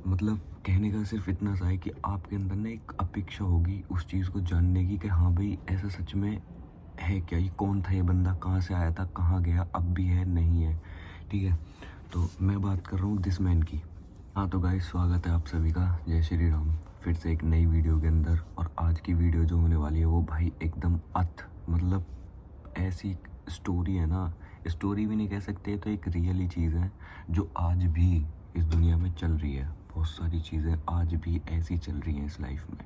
मतलब कहने का सिर्फ इतना सा है कि आपके अंदर ना एक अपेक्षा होगी उस चीज़ को जानने की कि हाँ भाई ऐसा सच में है क्या, ये कौन था, ये बंदा कहाँ से आया था, कहाँ गया, अब भी है नहीं है। ठीक है, तो मैं बात कर रहा हूँ दिस मैन की। हाँ तो गाइस, स्वागत है आप सभी का, जय श्री राम, फिर से एक नई वीडियो के अंदर। और आज की वीडियो जो होने वाली है वो भाई एकदम मतलब ऐसी स्टोरी है ना, स्टोरी भी नहीं कह सकते, तो एक रियल ही चीज़ है जो आज भी इस दुनिया में चल रही है। बहुत सारी चीज़ें आज भी ऐसी चल रही हैं इस लाइफ में।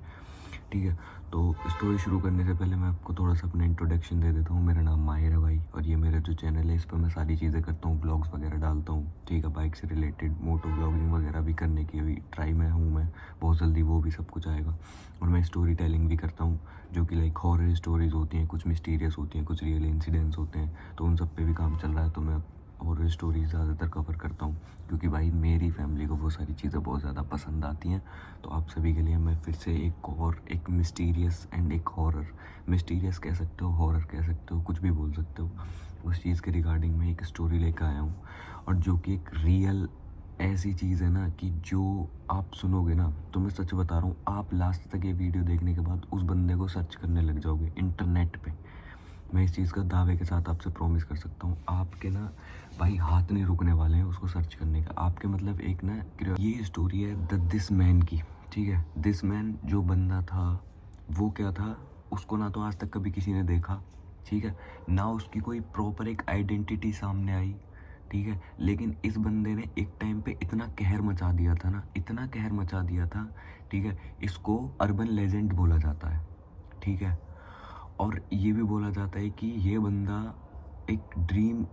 ठीक है, तो स्टोरी शुरू करने से पहले मैं आपको थोड़ा सा अपना इंट्रोडक्शन दे देता हूँ। मेरा नाम माहिर है भाई, और ये मेरा जो चैनल है इस पर मैं सारी चीज़ें करता हूँ, ब्लॉग्स वगैरह डालता हूँ। ठीक है, बाइक से रिलेटेड मोटो ब्लॉगिंग वगैरह भी करने की अभी ट्राई में हूँ मैं, बहुत जल्दी वो भी सब कुछ आएगा। और मैं स्टोरी टेलिंग भी करता हूँ, जो कि लाइक हॉरर स्टोरीज़ होती हैं, कुछ मिस्टीरियस होती हैं, कुछ रियल इंसिडेंट्स होते हैं, तो उन सब पे भी काम चल रहा है। तो मैं हॉरर स्टोरीज ज़्यादातर कवर करता हूँ, क्योंकि भाई मेरी फैमिली को वो सारी चीज़ें बहुत ज़्यादा पसंद आती हैं। तो आप सभी के लिए मैं फिर से एक मिस्टीरियस एंड एक हॉरर, मिस्टीरियस कह सकते हो, हॉरर कह सकते हो, कुछ भी बोल सकते हो, उस चीज़ के रिगार्डिंग में एक स्टोरी लेकर आया हूँ। और जो कि एक रियल ऐसी चीज़ है ना कि जो आप सुनोगे ना, तो मैं सच बता रहा हूँ, आप लास्ट तक ये वीडियो देखने के बाद उस बंदे को सर्च करने लग जाओगे इंटरनेट पे। मैं इस चीज़ का दावे के साथ आपसे प्रॉमिस कर सकता हूँ, आपके ना भाई हाथ नहीं रुकने वाले हैं उसको सर्च करने का। आपके मतलब एक ना, ये स्टोरी है द दिस मैन की। ठीक है, दिस मैन जो बंदा था वो क्या था, उसको ना तो आज तक कभी किसी ने देखा, ठीक है, ना उसकी कोई प्रॉपर एक आइडेंटिटी सामने आई। ठीक है, लेकिन इस बंदे ने एक टाइम पे इतना कहर मचा दिया था ना, इतना कहर मचा दिया था। ठीक है, इसको अर्बन लेजेंड बोला जाता है। ठीक है, और ये भी बोला जाता है कि ये बंदा एक ड्रीम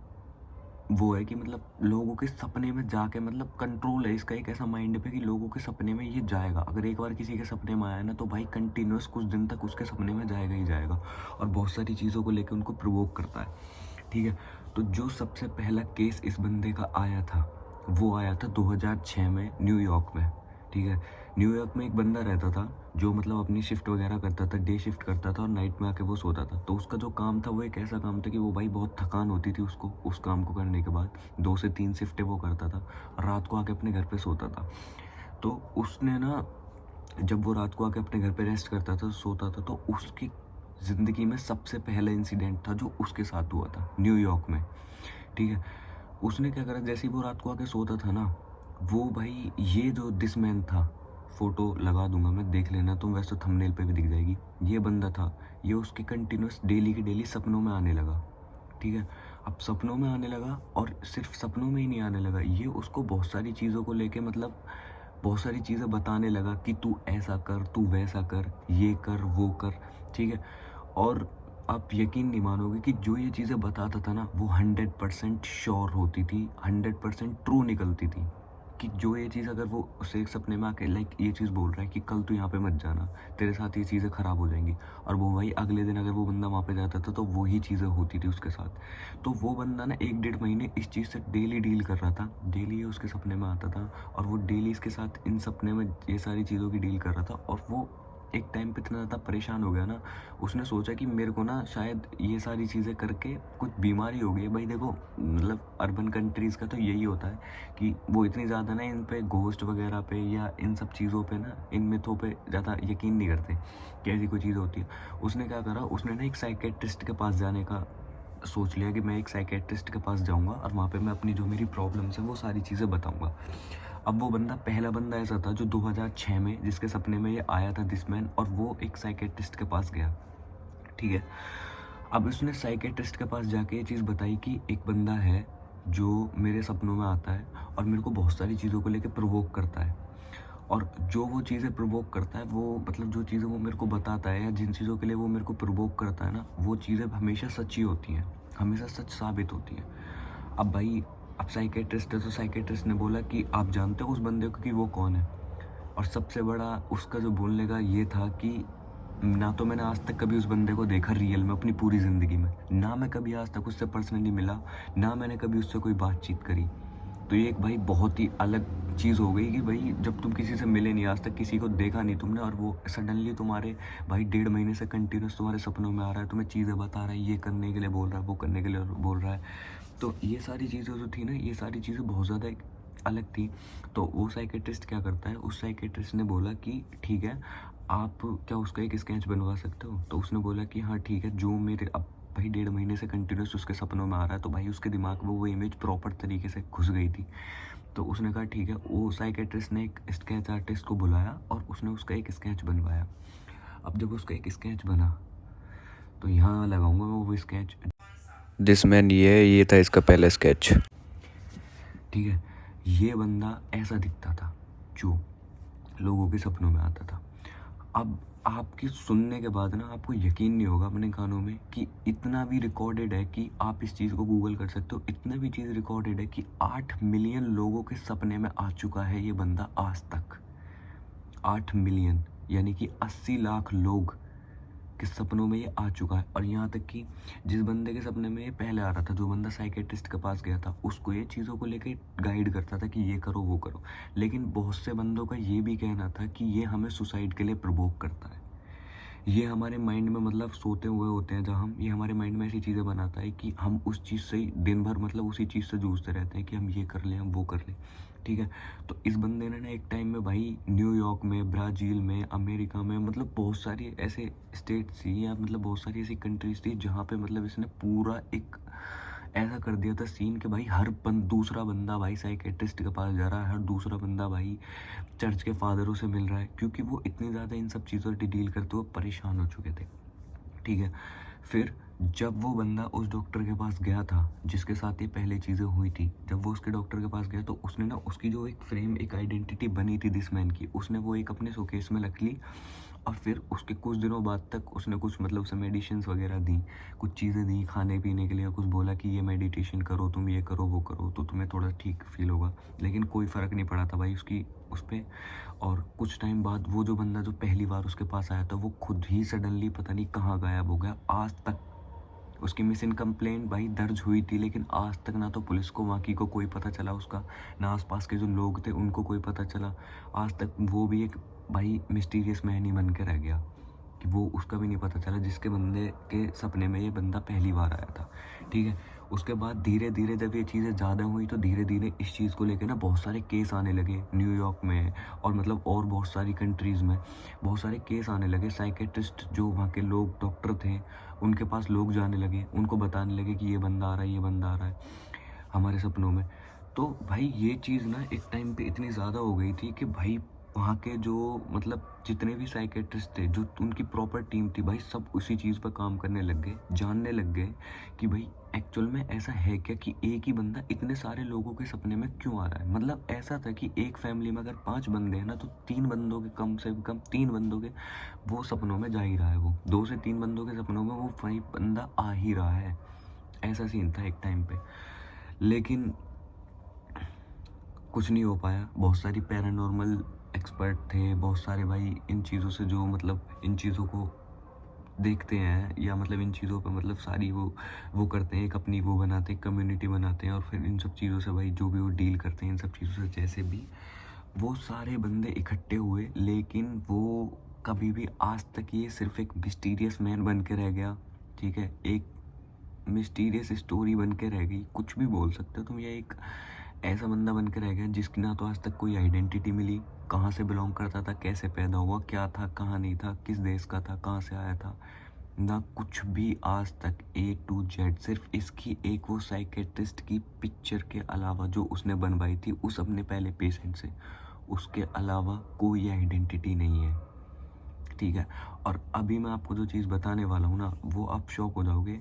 वो है कि मतलब लोगों के सपने में जाके, मतलब कंट्रोल है इसका एक ऐसा माइंड पे कि लोगों के सपने में ये जाएगा। अगर एक बार किसी के सपने में आया ना, तो भाई कंटिन्यूस कुछ दिन तक उसके सपने में जाएगा ही जाएगा, और बहुत सारी चीज़ों को लेकर उनको प्रोवोक करता है। ठीक है, तो जो सबसे पहला केस इस बंदे का आया था, वो आया था 2006 में न्यूयॉर्क में। ठीक है, न्यूयॉर्क में एक बंदा रहता था जो मतलब अपनी शिफ्ट वगैरह करता था, डे शिफ्ट करता था, और नाइट में आके वो सोता था। तो उसका जो काम था वो एक ऐसा काम था कि वो भाई बहुत थकान होती थी उसको, उस काम को करने के बाद 2 से 3 शिफ्टें वो करता था, और रात को आके अपने घर पे सोता था। तो उसने ना, जब वो रात को आके अपने घर पे रेस्ट करता था, सोता था, तो उसकी ज़िंदगी में सबसे पहला इंसिडेंट था जो उसके साथ हुआ था न्यूयॉर्क में। ठीक है, उसने क्या करा, जैसे ही वो रात को आके सोता था ना, वो भाई ये जो दिस मैन था, फ़ोटो लगा दूंगा मैं, देख लेना तुम, वैसे तो थंबनेल पे भी दिख जाएगी। ये बंदा था, ये उसके कंटिन्यूस डेली के डेली सपनों में आने लगा। ठीक है, अब सपनों में आने लगा, और सिर्फ सपनों में ही नहीं आने लगा, ये उसको बहुत सारी चीज़ों को लेके मतलब बहुत सारी चीज़ें बताने लगा कि तू ऐसा कर, तू वैसा कर, ये कर, वो कर। ठीक है, और आप यकीन नहीं मानोगे कि जो ये चीज़ें बताता था ना, वो 100% श्योर होती थी, 100% ट्रू निकलती थी। कि जो ये चीज़ अगर वो उसे एक सपने में आके लाइक ये चीज़ बोल रहा है कि कल तू यहाँ पे मत जाना, तेरे साथ ये चीज़ें ख़राब हो जाएंगी, और वो भाई अगले दिन अगर वो बंदा वहाँ पे जाता था तो वही चीज़ें होती थी उसके साथ। तो वो बंदा ना 1 डेढ़ महीने इस चीज़ से डेली डील कर रहा था, डेली ये उसके सपने में आता था, और वो डेली इसके साथ इन सपने में ये सारी चीज़ों की डील कर रहा था। और वो एक टाइम पे इतना ज़्यादा परेशान हो गया ना, उसने सोचा कि मेरे को ना शायद ये सारी चीज़ें करके कुछ बीमारी हो गई है। भाई देखो, मतलब अर्बन कंट्रीज़ का तो यही होता है कि वो इतनी ज़्यादा ना इन पे घोस्ट वगैरह पे या इन सब चीज़ों पे ना, इन मिथों पे ज़्यादा यकीन नहीं करते कि ऐसी कोई चीज़ होती है। उसने क्या करा, उसने ना एक साइकेट्रिस्ट के पास जाने का सोच लिया कि मैं एक साइकेट्रिस्ट के पास जाऊँगा, और वहाँ पे मैं अपनी जो मेरी प्रॉब्लम्स हैं वो सारी चीज़ें बताऊँगा। अब वो बंदा, पहला बंदा ऐसा था जो 2006 में जिसके सपने में ये आया था दिस मैन, और वो एक साइकेट्रिस्ट के पास गया। ठीक है, अब उसने साइकेट्रिस्ट के पास जाके ये चीज़ बताई कि एक बंदा है जो मेरे सपनों में आता है, और मेरे को बहुत सारी चीज़ों को लेके प्रोवोक करता है, और जो वो चीज़ें प्रोवोक करता है, वो मतलब जो चीज़ें वो मेरे को बताता है, या जिन चीज़ों के लिए वो मेरे को प्रोवोक करता है ना, वो चीज़ें हमेशा सच्ची होती हैं, हमेशा सच साबित होती हैं। अब भाई, अब साइकेट्रिस्ट है, तो साइकेट्रिस्ट ने बोला कि आप जानते हो उस बंदे को कि वो कौन है। और सबसे बड़ा उसका जो बोलने का ये था कि ना तो मैंने आज तक कभी उस बंदे को देखा रियल में अपनी पूरी ज़िंदगी में, ना मैं कभी आज तक उससे पर्सनली मिला, ना मैंने कभी उससे कोई बातचीत करी। तो ये एक भाई बहुत ही अलग चीज़ हो गई कि भाई जब तुम किसी से मिले नहीं, आज तक किसी को देखा नहीं तुमने, और वो सडनली तुम्हारे भाई 1.5 महीने से कंटिन्यूस तुम्हारे सपनों में आ रहा है, तुम्हें चीज़ें बता रहा है, ये करने के लिए बोल रहा है, वो करने के लिए बोल रहा है। तो ये सारी चीज़ें जो थी ना, ये सारी चीज़ें बहुत ज़्यादा अलग थी। तो वो साइकेट्रिस्ट क्या करता है, उस साइकेट्रिस्ट ने बोला कि ठीक है, आप क्या उसका एक स्केच बनवा सकते हो? तो उसने बोला कि हाँ ठीक है, जो मेरे अब भाई 1.5 महीने से कंटिन्यूस उसके सपनों में आ रहा है, तो भाई उसके दिमाग में वो इमेज प्रॉपर तरीके से घुस गई थी। तो उसने कहा ठीक है, वो साइकेट्रिस्ट ने एक स्केच आर्टिस्ट को बुलाया और उसने उसका एक स्केच बनवाया। अब जब उसका एक स्केच बना, तो यहाँ लगाऊंगा मैं वो स्केच, दिस मैन, ये था इसका पहला स्केच। ठीक है। ये बंदा ऐसा दिखता था जो लोगों के सपनों में आता था। अब आपके सुनने के बाद ना आपको यकीन नहीं होगा अपने कानों में कि इतना भी रिकॉर्डेड है कि आप इस चीज़ को गूगल कर सकते हो। इतना भी चीज़ रिकॉर्डेड है कि 8 मिलियन लोगों के सपने में आ चुका है ये बंदा आज तक। 8 मिलियन यानी कि 80 लाख लोग के सपनों में ये आ चुका है। और यहाँ तक कि जिस बंदे के सपने में ये पहले आ रहा था, जो बंदा साइकेट्रिस्ट के पास गया था, उसको ये चीज़ों को लेकर गाइड करता था कि ये करो वो करो। लेकिन बहुत से बंदों का ये भी कहना था कि ये हमें सुसाइड के लिए प्रवोक करता है। ये हमारे माइंड में मतलब सोते हुए होते हैं जब हम, ये हमारे माइंड में ऐसी चीज़ें बनाता है कि हम उस चीज़ से ही दिन भर मतलब उसी चीज़ से जूझते रहते हैं कि हम ये कर लें, हम वो कर लें, ठीक है। तो इस बंदे ने ना एक टाइम में भाई न्यूयॉर्क में, ब्राज़ील में, अमेरिका में, मतलब बहुत सारी ऐसे स्टेट्स थी या मतलब बहुत सारी ऐसी कंट्रीज थी जहाँ पे मतलब इसने पूरा एक ऐसा कर दिया था सीन कि भाई हर दूसरा बंदा भाई साइकेट्रिस्ट के पास जा रहा है, हर दूसरा बंदा भाई चर्च के फादरों से मिल रहा है, क्योंकि वो इतनी ज़्यादा इन सब चीज़ों से डील करते हुए परेशान हो चुके थे, ठीक है। फिर जब वो बंदा उस डॉक्टर के पास गया था जिसके साथ ये पहले चीज़ें हुई थी, जब वो उसके डॉक्टर के पास गया तो उसने ना उसकी जो एक फ्रेम, एक आइडेंटिटी बनी थी दिस मैन की, उसने वो एक अपने शोकेस में रख ली। और फिर उसके कुछ दिनों बाद तक उसने कुछ मतलब उसे मेडिसिन्स वगैरह दी, कुछ चीज़ें दी खाने पीने के लिए, कुछ बोला कि ये मेडिटेशन करो, तुम ये करो वो करो तो तुम्हें थोड़ा ठीक फील होगा। लेकिन कोई फ़र्क नहीं पड़ा था भाई उसकी उस पर। और कुछ टाइम बाद वो जो बंदा जो पहली बार उसके पास आया था वो खुद ही सडनली पता नहीं कहाँ गायब हो गया। आज तक उसकी मिसिंग कंप्लेंट भाई दर्ज हुई थी, लेकिन आज तक ना तो पुलिस को बाकी को कोई पता चला उसका, ना आसपास के जो लोग थे उनको कोई पता चला। आज तक वो भी एक भाई मिस्टीरियस मैन ही बन के रह गया कि वो उसका भी नहीं पता चला जिसके बंदे के सपने में ये बंदा पहली बार आया था, ठीक है। उसके बाद धीरे धीरे जब ये चीज़ें ज़्यादा हुई तो धीरे धीरे इस चीज़ को लेकर ना बहुत सारे केस आने लगे न्यूयॉर्क में, और मतलब और बहुत सारी कंट्रीज़ में बहुत सारे केस आने लगे। साइकेट्रिस्ट जो वहाँ के लोग डॉक्टर थे उनके पास लोग जाने लगे, उनको बताने लगे कि ये बंदा आ रहा है, ये बंदा आ रहा है हमारे सपनों में। तो भाई ये चीज़ ना एक टाइम पे इतनी ज़्यादा हो गई थी कि भाई वहाँ के जो मतलब जितने भी साइकेट्रिस्ट थे, जो उनकी प्रॉपर टीम थी भाई, सब उसी चीज़ पर काम करने लग गए, जानने लग गए कि भाई एक्चुअल में ऐसा है क्या कि एक ही बंदा इतने सारे लोगों के सपने में क्यों आ रहा है। मतलब ऐसा था कि एक फैमिली में अगर 5 बंदे हैं ना तो 3 बंदों के कम से कम 3 बंदों के वो सपनों में जा ही रहा है, वो 2 से 3 बंदों के सपनों में वो वही बंदा आ ही रहा है। ऐसा सीन था एक टाइम पे। लेकिन कुछ नहीं हो पाया। बहुत सारी पैरानॉर्मल एक्सपर्ट थे, बहुत सारे भाई इन चीज़ों से जो मतलब इन चीज़ों को देखते हैं या मतलब इन चीज़ों पे मतलब सारी वो करते हैं, एक अपनी वो बनाते हैं, कम्युनिटी बनाते हैं, और फिर इन सब चीज़ों से भाई जो भी वो डील करते हैं इन सब चीज़ों से, जैसे भी वो सारे बंदे इकट्ठे हुए, लेकिन वो कभी भी आज तक ये सिर्फ एक मिस्टीरियस मैन बन के रह गया, ठीक है। एक मिस्टीरियस स्टोरी बन के रह गई, कुछ भी बोल सकते हो तुम। ये एक ऐसा बंदा बन के रह गया जिसकी ना तो आज तक कोई आइडेंटिटी मिली, कहाँ से बिलोंग करता था, कैसे पैदा हुआ, क्या था, कहाँ नहीं था, किस देश का था, कहाँ से आया था, ना कुछ भी आज तक A to Z। सिर्फ इसकी एक वो साइकेट्रिस्ट की पिक्चर के अलावा जो उसने बनवाई थी उस अपने पहले पेशेंट से, उसके अलावा कोई आइडेंटिटी नहीं है, ठीक है। और अभी मैं आपको जो चीज़ बताने वाला हूँ ना वो आप शॉक हो जाओगे।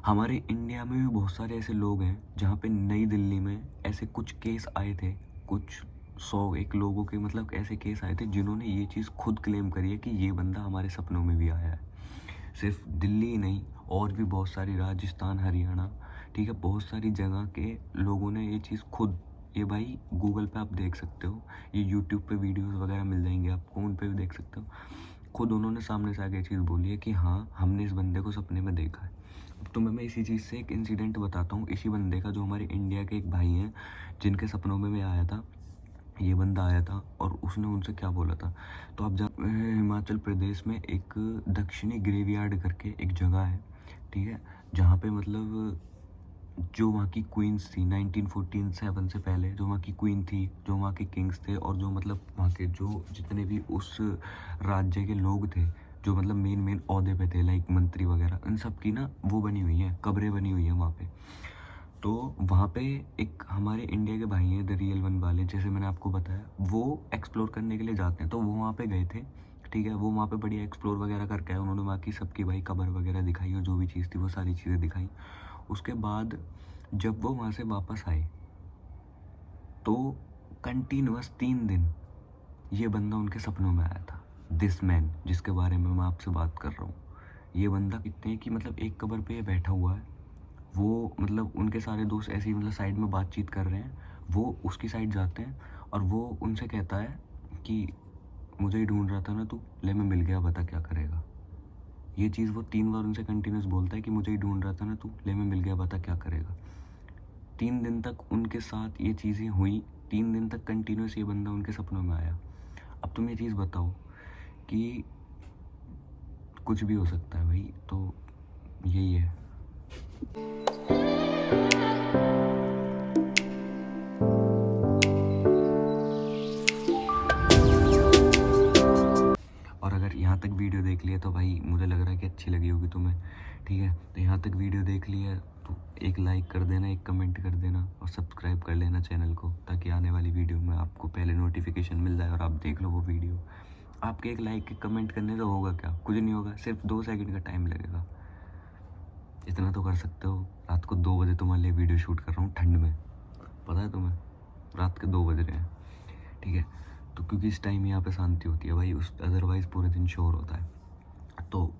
हमारे इंडिया में भी बहुत सारे ऐसे लोग हैं जहाँ पे नई दिल्ली में ऐसे कुछ केस आए थे, कुछ 100 लोगों के मतलब ऐसे केस आए थे जिन्होंने ये चीज़ खुद क्लेम करी है कि ये बंदा हमारे सपनों में भी आया है। सिर्फ दिल्ली ही नहीं, और भी बहुत सारी, राजस्थान, हरियाणा, ठीक है, बहुत सारी जगह के लोगों ने ये चीज़ खुद, ये भाई गूगल पे आप देख सकते हो, ये यूट्यूब पे वीडियोस वगैरह मिल जाएंगे आपको, उन पे भी देख सकते हो। खुद उन्होंने सामने से आके ये चीज़ बोली है कि हाँ हमने इस बंदे को सपने में देखा है। अब तुम्हें मैं इसी चीज़ से एक इंसिडेंट बताता हूँ, इसी बंदे का, जो हमारे इंडिया के एक भाई हैं जिनके सपनों में मैं आया था, ये बंदा आया था और उसने उनसे क्या बोला था। तो आप हिमाचल प्रदेश में एक दक्षिणी ग्रेवयार्ड करके एक जगह है, ठीक है, जहाँ पे मतलब जो वहाँ की क्वींस थी 1947 से पहले, जो वहाँ की क्वीन थी, जो वहाँ के किंग्स थे, और जो मतलब वहाँ के जो जितने भी उस राज्य के लोग थे, जो मतलब मेन ओहदे पे थे, लाइक मंत्री वगैरह, इन सब की ना वो बनी हुई हैं, कब्रें बनी हुई हैं वहाँ पे। तो वहाँ पे एक हमारे इंडिया के भाई हैं द रियल वन वाले, जैसे मैंने आपको बताया, वो एक्सप्लोर करने के लिए जाते हैं। तो वो वहाँ पे गए थे, ठीक है, वो वहाँ पे बढ़िया एक्सप्लोर वगैरह करके आए, उन्होंने वहाँ की सबकी भाई कब्र वगैरह दिखाई, और जो भी चीज़ थी वो सारी चीज़ें दिखाई। उसके बाद जब वो वहाँ से वापस आए तो कंटिन्यूअस 3 दिन ये बंदा उनके सपनों में आया था। दिस मैन जिसके बारे में मैं आपसे बात कर रहा हूँ, ये बंदा कितने कि मतलब एक कब्र पे ये बैठा हुआ है, वो मतलब उनके सारे दोस्त ऐसे ही मतलब साइड में बातचीत कर रहे हैं, वो उसकी साइड जाते हैं और वो उनसे कहता है कि मुझे ही ढूंढ रहा था ना तू, ले मैं मिल गया, बता क्या करेगा। ये चीज़ वो 3 बार उनसे कंटिन्यूस बोलता है कि मुझे ही ढूंढ रहा था ना तू, ले मैं मिल गया, बता क्या करेगा। 3 दिन तक उनके साथ ये चीज़ें हुई, 3 दिन तक कंटिन्यूस ये बंदा उनके सपनों में आया। अब तुम ये चीज़ बताओ कि कुछ भी हो सकता है भाई, तो यही है। और अगर यहाँ तक वीडियो देख लिया तो भाई मुझे लग रहा है कि अच्छी लगी होगी तुम्हें, ठीक है। तो यहाँ तक वीडियो देख लिया तो एक लाइक कर देना, एक कमेंट कर देना, और सब्सक्राइब कर लेना चैनल को, ताकि आने वाली वीडियो में आपको पहले नोटिफिकेशन मिल जाए और आप देख लो वो वीडियो। आपके एक लाइक एक कमेंट करने से होगा क्या, कुछ नहीं होगा, सिर्फ 2 सेकंड का टाइम लगेगा। इतना तो कर सकते हो। रात को 2 बजे तुम्हारे लिए वीडियो शूट कर रहा हूँ, ठंड में, पता है तुम्हें, रात के 2 बज रहे हैं, ठीक है। तो क्योंकि इस टाइम यहाँ पे शांति होती है भाई, उस अदरवाइज़ पूरे दिन शोर होता है। तो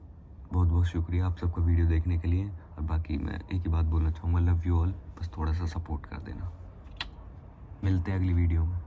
बहुत बहुत शुक्रिया आप सबका वीडियो देखने के लिए, और बाकी मैं एक ही बात बोलना चाहूँगा, लव यू ऑल, बस थोड़ा सा सपोर्ट कर देना। मिलते हैं अगली वीडियो में।